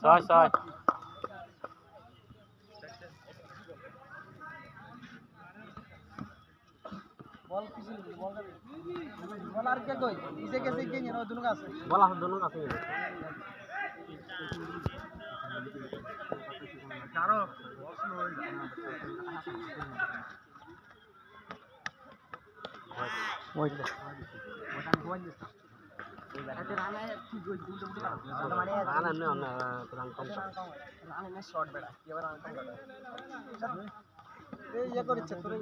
ছয় ছয় বল পিছন বল বল আর কে কই ইসে কেসে কে নিয়ে দুনো কাছে বল আছে দুনো কাছে কারো ওই রানা নে অন্য রান কম রানা নে শর্ট বেড়া কি আবার রান কম এই ইয়ে করিছে তোরে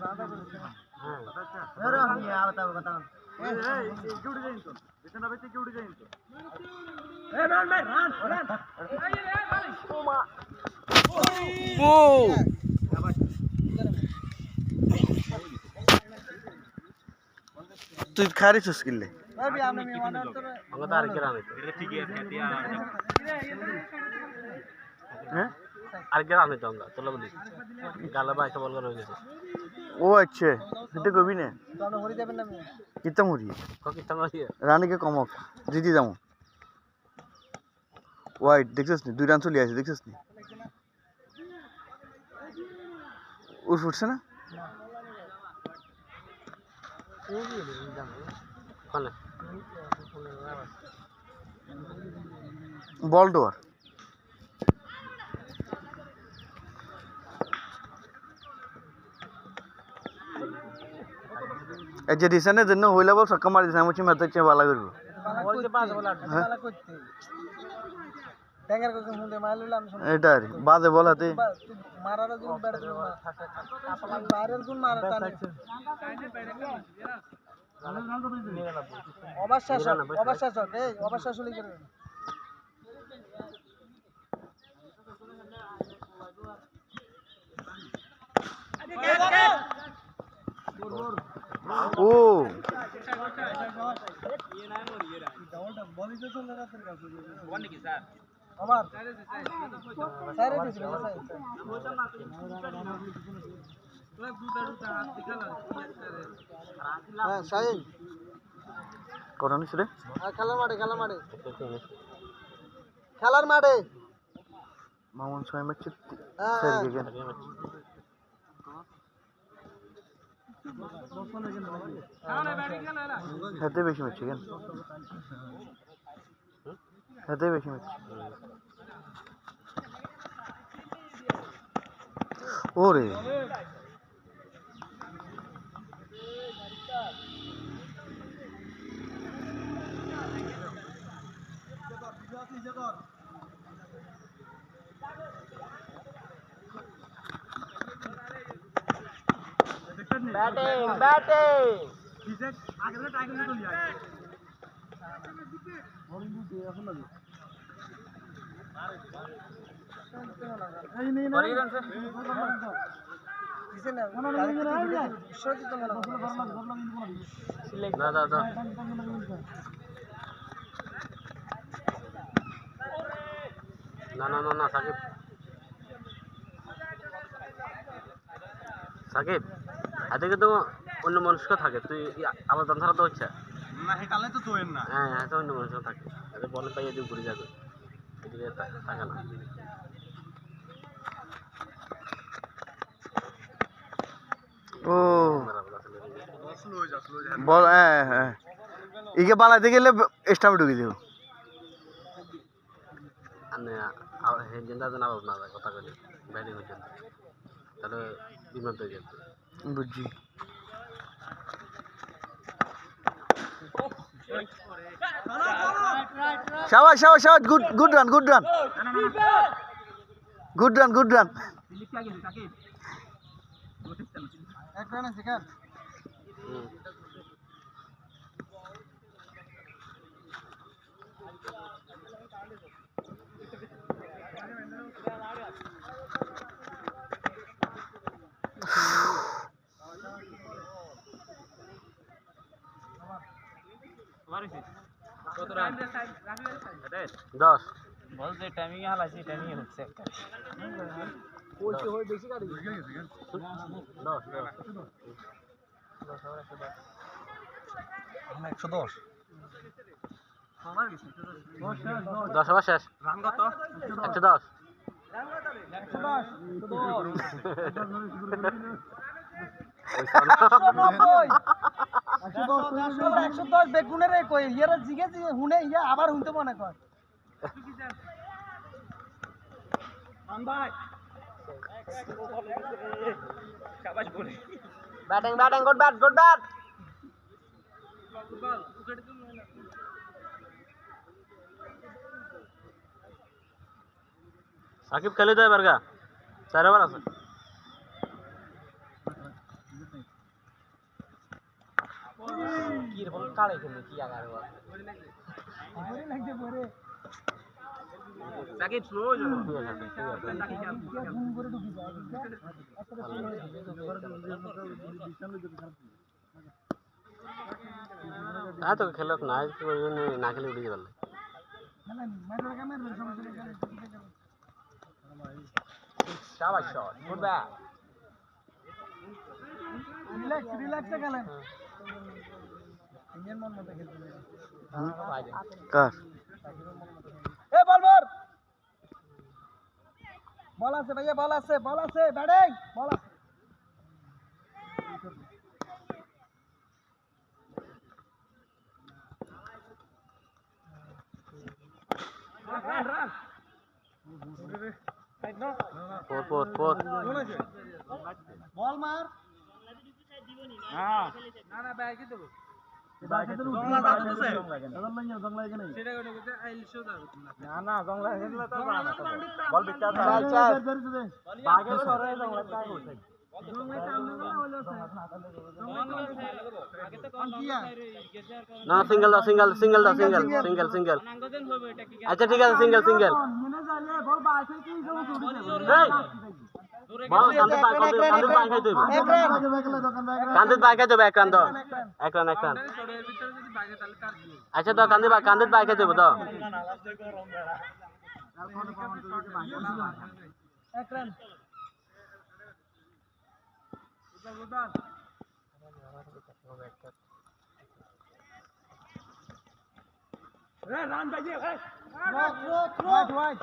রানা করিছে হ্যাঁ আরে আমি আওতা কথা এই কি উড়ে যাইন তো বিছানা বেতে কি উড়ে যাইন তো এই রান ভাই রান রান ও তুই খারিছস কিলে ভাই আমি ওয়ানার তোরে আমরা তো আর কি রান এটা ঠিকই আছে দিয়া হ্যাঁ আর কি রান হইতো আমরা তোলা বলি গালা বাইকে বল করে হইছে ও আচ্ছা এটা কবি না তো আমরা হরি যাবেন না কিতা মুড়ি ককি তাঙ্গা দিয়ে রানীকে কমক জিতি যাবো ওয়াইট দেখছিস নি 2 রান চলে আছে দেখছিস নি উঠ উঠছে না কোনে বল ডোয়ার এই যে রিসেন্টের জন্য হইলা বল ছক্কা মারি দিছে আমি মেতে চেয়ে ভালো করব বলতে পাঁচ বল আট বালা করতে ট্যাঙ্গার কত মুন্ডে মাইললাম শুন এটা আর বাজে বল হাতে মারার গুণ বেড় দিন আপন বাইরের গুণ মারা টানে অবশ্বাসক এই অবশ্বাসলি করে ও আমার সাইরে দিছিল হ্যাঁ সাইন কোন নিছ রে খেলার মাঠে মামুন ছয় ম্যাচ হ্যাঁ সের গেন হাতে বেশি ম্যাচ কেন হাতে বেশি ম্যাচ ওরে ব্যাটিং কিসে আগে থেকে টাইগার তো নিয়ে আসে এই নে না দিছে না সত্যি তো না না না না না না না সাকিব সাকিব হাতে কিন্তু অন্য মানুষকে থাকে তুই আবার দান ছাড়া তো হচ্ছে না হে কালে তো তোয়েন না হ্যাঁ হ্যাঁ তো অন্য মানুষকে থাকে আরে বলে পাই এদিকে ঘুরে যাবে এদিকে থাকে না ও স্লো হয়ে যা বল হ্যাঁ হ্যাঁ ইকে বানাইতে গেলে স্টাম্পে ঢুকে দেব মানে হেঞ্জিনটা যেন আবার না যায় কথা কইলে ব্যাটিং হচ্ছে তাহলে বিমান তৈরি হচ্ছে বুঝছি শাবাশ শাবাশ শাবাশ good good run good run good run good run এক রান আছে কার কত রান 10 বলতে টাইমিং এ হালাইছি টাইমিং এ হচ্ছে একটা ওইছে হই বেশি গাড়ি 10 110 10 ওভার শেষ। রান কত? 110। 110 বেগুনের কই ইয়ারা জিগে জিগে হুনে ইয়া আবার হুনতে মনে কর batting batting good bat good bat. Shakib খেলে দেয় বারগা 4 ওভার আছে। কি রে বল কালে খেলে কি আগার বল পরে লাগছে পরে সাকিব স্লো হয়ে যাবে। গুন করে ঢুকি যায় হ্যাঁ তো খেলত না না খেলে উঠে যাবে। শাবাশ শট গুড ব্যাট। রিল্যাক্স রিল্যাক্সে খেলেন ইঞ্জিন মন মতো খেলতে কার এ বল বল বল আছে ভাইয়া বল আছে ব্যাটিং বল আছে ফোর বল মার হ্যাঁ না না ব্যাগে দেবো জংলা দাঁড়াতেছে জংলা এখানে সেটা করে বলতে আইলশো দাও না না জংলা এখানে তো বল বিটা দাও বাগে ধরে জংলা কাই উঠে না সিঙ্গেল দাও সিঙ্গেল। আচ্ছা ঠিক আছে সিঙ্গেল বল কান্দিত বাই খাই দেবো এক রান দাও এক রান। আচ্ছা তো কান্দিত বাই খাই দেবো দাও। এক রান রান বাজে ভাই রাইট রাইট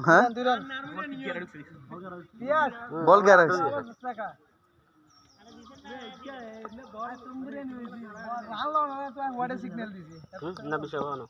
হ্যাঁ দুই রান পিয়াস বল গ্যারেজ টাকা রান লো না তো হোয়াটে সিগন্যাল দিছি না বিষয় হলো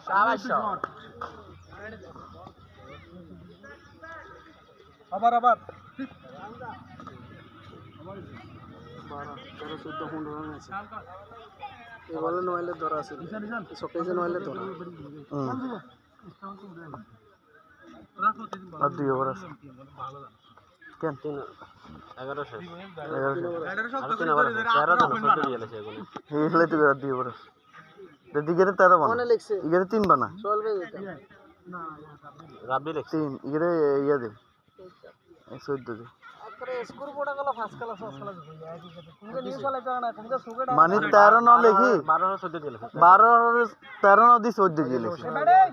শাবাশ শট। আবার 12, 13, 14, 15 রান আছে। এই বলে নইলে ধরা আছে সকেজে নইলে ধরা আর 2 ওভার আছে কেন 11 শেষ 11 আর 3 ওভার আছে 13 জন 14 দিয়ে গেছে এগুলো এই হলে তো আর 2 ওভার আছে দিগেরে 13 বানা মনে লিখছে ইগেরে 3 বানা চলবে যেটা রাব্বি লেখছে 3 ইগেরে ইয়া দে 14 দে আরে স্কোর বোর্ড গলা ফার্স্ট ক্লাস হইয়া একই সাথে তুমি নিউ চলে না তুমি সুগেটা মানে 13 ন লিখি 12 14 দিয়ে গেছে 12 13 ন দি 14 দিয়ে লিখি ব্যাটিং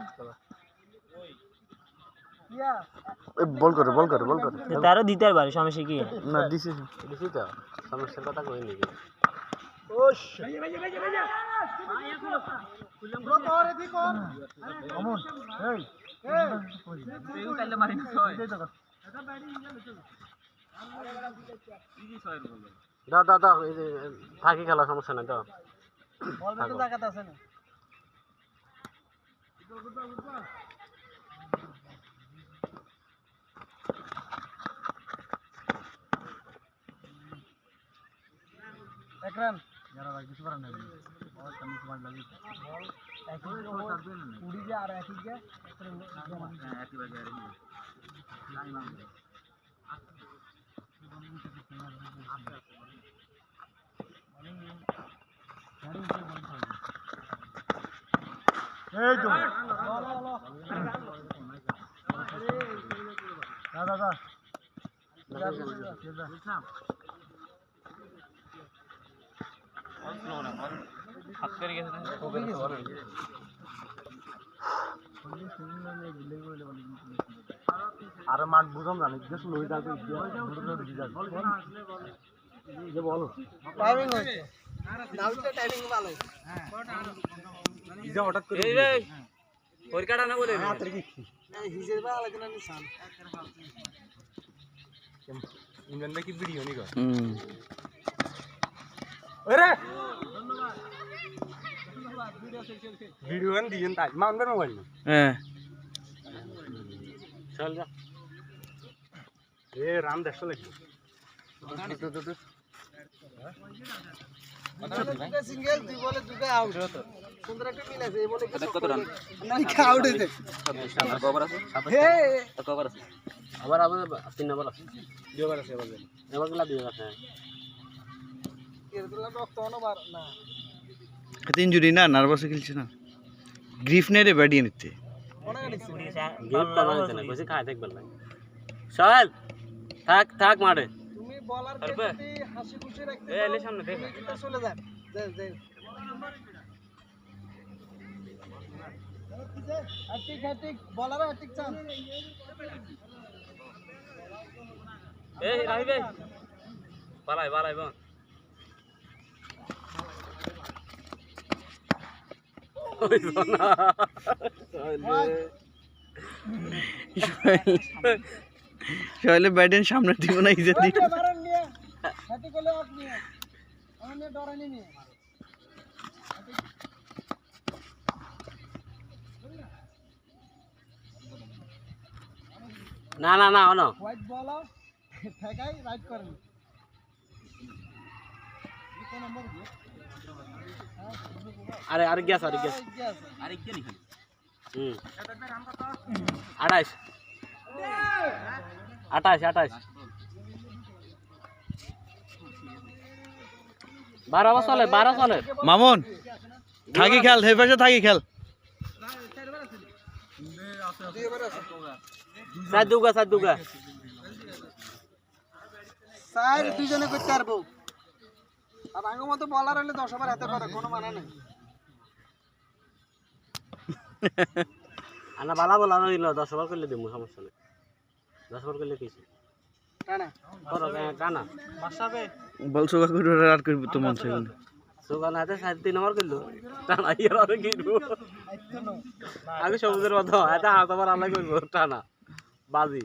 ইয়া বল করে 13 দিতে পারে সমস্যা কি না দিছি দিছি তো সমস্যার কথা কই নি ওশ ব্রো তোর এদি কোন অমন এই এই কাইলে মারি ছয় দাও এই যে থাকি খেলা সমস্যা নাই দাও বল তো জায়গাতে আছে না এক রান যারা কিছু করার নাই বল কম সময় লাগে বল একই উড়ি যা আর একই যা একই বাজে আর এই তো দাদা আরে মাঠ বুঝাম জানি কিছু লই যাবে যে বলো টাইমিং হয়েছে নাউটা টাইমিং ভালো ইজা হঠাৎ করে এই রে ওর কাটা না বলে হাতের কি এই হিজের ভালো কিনা নিছান ইমরান ভাই কি ভিডিও নি গো হুম ওরে ভিডিও এন দিয়েন তাই মানবে মোবাইল হ্যাঁ চল যা এ রাম 150 লাগবে সিঙ্গেল দুই বলে দুটো আউট সুন্দর একটা মিল আছে এই বলে কত রান না আউট হইছে হে আবার আবার 3 নম্বর আছে 2 বার আছে এবার গুলা 2 আছে এর গুলা রক্ত অনবার না এত ইনজুরি না নার্ভাস খেলছে না গ্রিফ নেই রে ব্যাটিয়ে নিতে মনে গেছে গেম করা হয়েছে না কইছে খায় দেখবেন না চল থাক থাক মারে তুমি বলার কে যদি হাসি খুশি রাখতে এই এলে সামনে দেখ এটা চলে যান যাই যাই হ্যাটিক বলার হ্যাটিক চান্স এই রাহি ভাই পালাই পালাই বোন ওই না শৈলে ব্যাটেন সামনে দিব না ইজে দি মারেন নিয়ে হ্যাটিক হলে আউট নিয়ে আমানে ডরানি নিয়ে না না না না হোয়াইট বল ঠেকাই রাইট করেন কত নম্বর আরে আরে গ্যাস আরে গ্যাস আরে কি লিখি 28 28 12 চলে 12 চলে মামুন থাকি খেল হে পাশে থাকি খেল সাত দুগা স্যার দুজনে করতে পারবো আর আঙ্গ মতো বলার হলে 10 ওভার হাতে পারে কোনো মানে নাই আনা বালা বলা হইলো 10 ওভার করলে দেবো সমস্যা নেই 10 ওভার করলে কিছু কানা করো কানা মাসাবে বলছো কাকুর আর করব তো মন চাই না সুগান হাতে 3 ওভার করলো টানা ইয়ার আর কিনবো আগে সমুদ্রের মতো হাতে 8 ওভার আমরা করবো টানা বাজি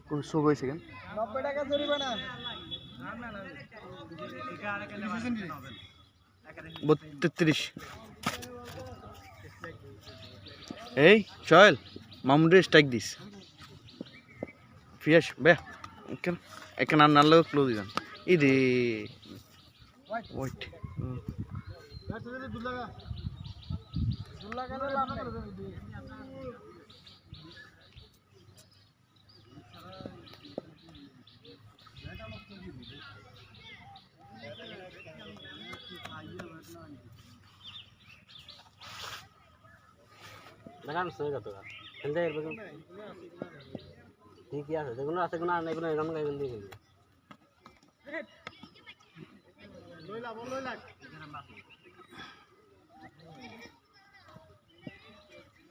কোন শো হইছে কেন 90 টাকা জরিমানা 32 এই চল মামুন স্ট্রাইক দিস ফিয়াস বে কেন এখন আর নালো ক্লোজ দিবেন ইদি ওয়েট দুল্লা কালে লাভ নাই দেখান সই কত খেলতে এর বেগুন ঠিকই আছে যেগুলো আছে কোনো আর এগুলো এরকম গাইবেন দিয়ে খেলবে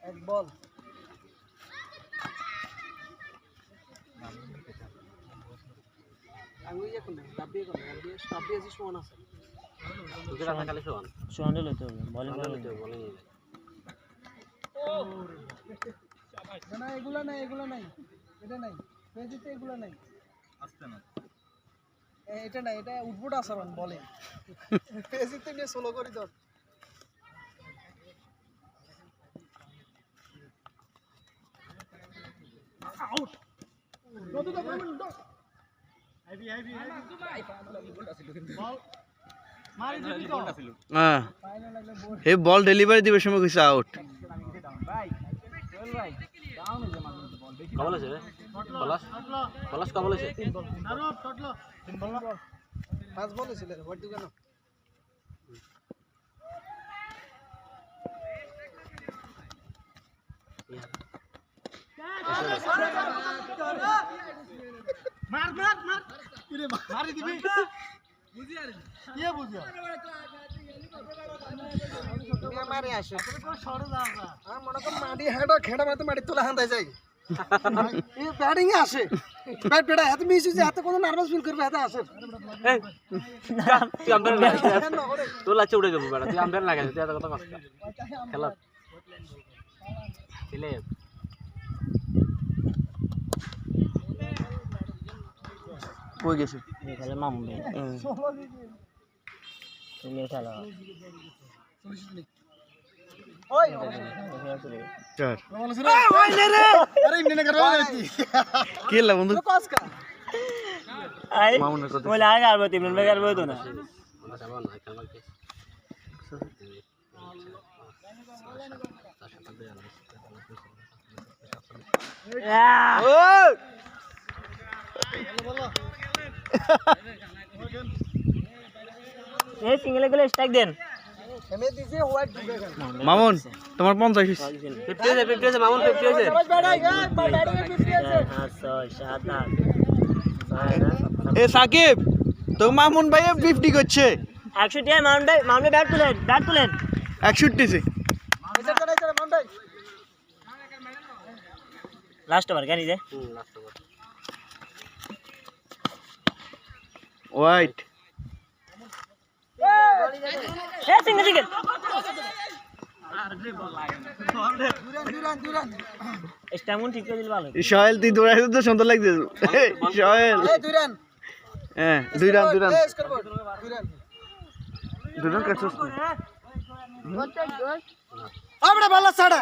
এক বল আঙ্গুই এখন দাবিয়ে কোন দাবিয়ে আছে শোন আছে দুটো কথা খালি শোন সোহানে লইতে হবে বলিং বলে নিয়ে না এগুলা নাই এটা নাই পেজিতে এগুলা নাই আসছে না এটা নাই এটা উঠবুট আচরণ বলে পেজিতে নিয়ে সোলো করি দর আউট কত তো আইবি বল মারি দিবি তো হ্যাঁ ফাইনাল লাগলে বল হে বল ডেলিভারি দিবে সময় কইছে আউট ভাই কবল আছে পলাশ পলাশ কবল আছে 5 বল ছিল হোয়াট ডু কেন মারি দিবি বুঝি আর কি বুঝি তুমি মারি আসো সরে যা মনে কর মাটি হেডা খেড়া মাতে মাটি তোলা হান্দাই যাই এই ব্যাটিং এ আসে ব্যাট বেড়া এত মিস হইছে এত কোন নার্ভাস ফিল করবে এত আসে তুই আম্পায়ার লাগাইছিস তোর লাচে উড়ে যাবো বেটা তুই আম্পায়ার লাগাইছিস তুই এত কথা কষ্ট খেলা খেলে কই গেছে খেলে মামু তুমি খেলা ওই চার ওই নে রে আরে ইমনে না করো কি লা বন্ধু কসকা আই মামুনের কথা বলে আগে আরবো তিন মিনিট আরবো তো না আমরা যাব না খেলা কি এই সিঙ্গেলে গেলে স্ট্রাইক দেন এমে দিছে হোয়াইট ঢুকে গেল মামুন তোমার 50 হইছে 50 আছে মামুন 50 আছে সবাই ব্যাটাই ব্যাটিং এ 50 আছে 5 7 এ সাকিব তো মামুন ভাই 50 করছে 61 মাউন্ট ব্যাট তুলেন 61 সে এসে চলে মন্ডাই লাস্ট ওভার গানি দে লাস্ট ওভার হোয়াইট এ সিঙ্গেল দুরান স্ট্যামিনা ঠিক করে দিলে ভালো সোহেল তুই দৌড়াইছিস তো সুন্দর লাগছে সোহেল এই দুরান হ্যাঁ দুই রান এই স্কোরবোর্ড দুরান কাটছস আমরা বল ছাড়া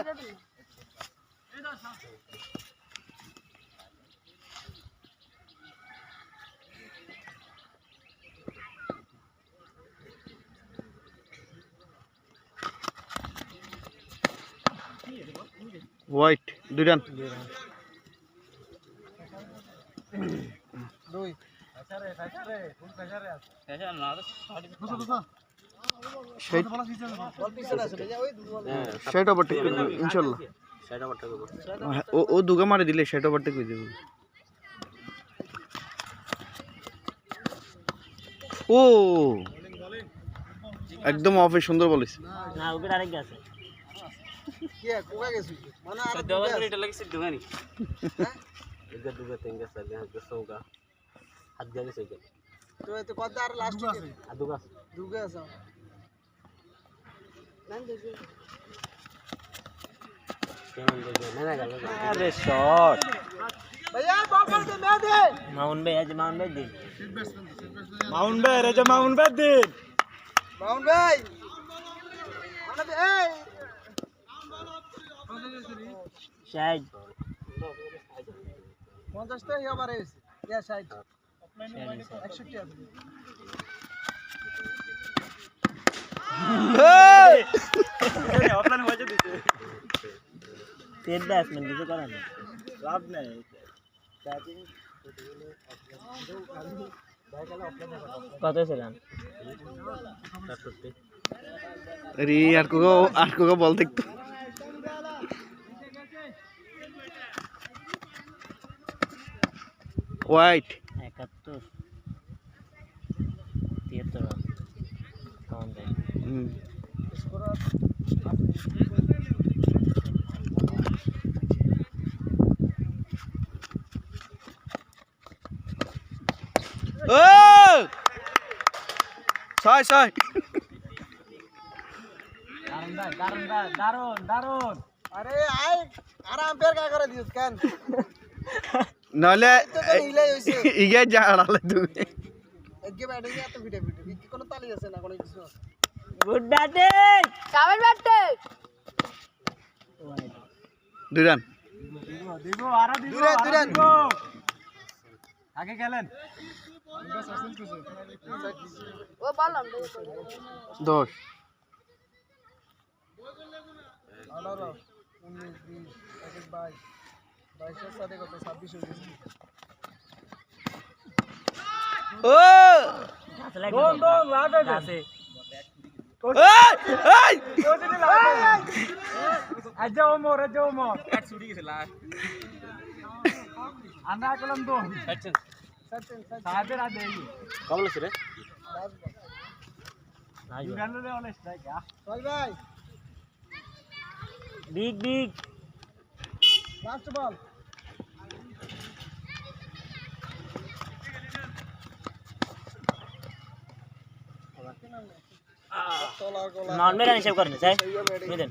হোয়াইট দুই রান দুই ষাট বল পিছনে আছে ভাইয়া ওই বল ষাট ওভারটেক করে দেবে ইনশাল্লাহ সাইড ওভারটা করব ও দুগা মারে দিলে ষাট ওভারটেক করে দেবে ও একদম অফে সুন্দর বলিস না উপরে আরেক আছে কি কোকা গেছে মানে আর সাইড ওভার করে এটা লাগে সিদ্ধ গানি হ্যাঁ এটা দুটো তিনটা সাইড আছে সৌগা হাত গেছে সাইকেল তো এতে কত আর লাস্ট আছে আর দুগা দুগে আছে কেমন দেখে না গেল আরে শট ভাইয়া বল বল দে মে দে মাউন্ট ভাই আজ মাউন্ট ভাই দিন মাউন্ট ভাই রেজা মাউন্ট ভাই দিন মাউন্ট ভাই আমরা এই শাইদ 50 টা ইয়া বারে ইয়া 60 61 আছে অফলাইন হয়ে দিতে তেল ব্যাটসম্যান কিছু করার নেই লাভ নাই কত ছিলেন 67 अरे यार को बॉल देख तो वाइट 71 73 রান মাউন্ট ভাই साय साय দারুন আরে আই আর আম্পায়ার কা করে দিস কেন नाले তো নিলাই হইছে इगे जाड़ाले तू এগে ব্যাটিং এত ভিডিও কি কোনো তালি আছে না কোনো কিছু গুড ব্যাটিং কামের ব্যাটে দুই রান দিগো আরো দিগো দুরান আগে গেলেন ও বললাম 10 18 19 20 22 22 সাথে কত 26 হয়ে গেছে ও দোন দোন লাভ আছে আছে এই কোচিনি লাভ আজা ওমর কাট ছুটি গেছে লাস্ট আমরা কলম দোন সাইছেন সার্টেন সাহেবের আ দেই কমল আছে রে ইউগান্ডারে অন স্ট্রাইক চল ভাই বিগ বিগ লাস্ট বল নন মেরা হিসাব করেন স্যার বুঝলেন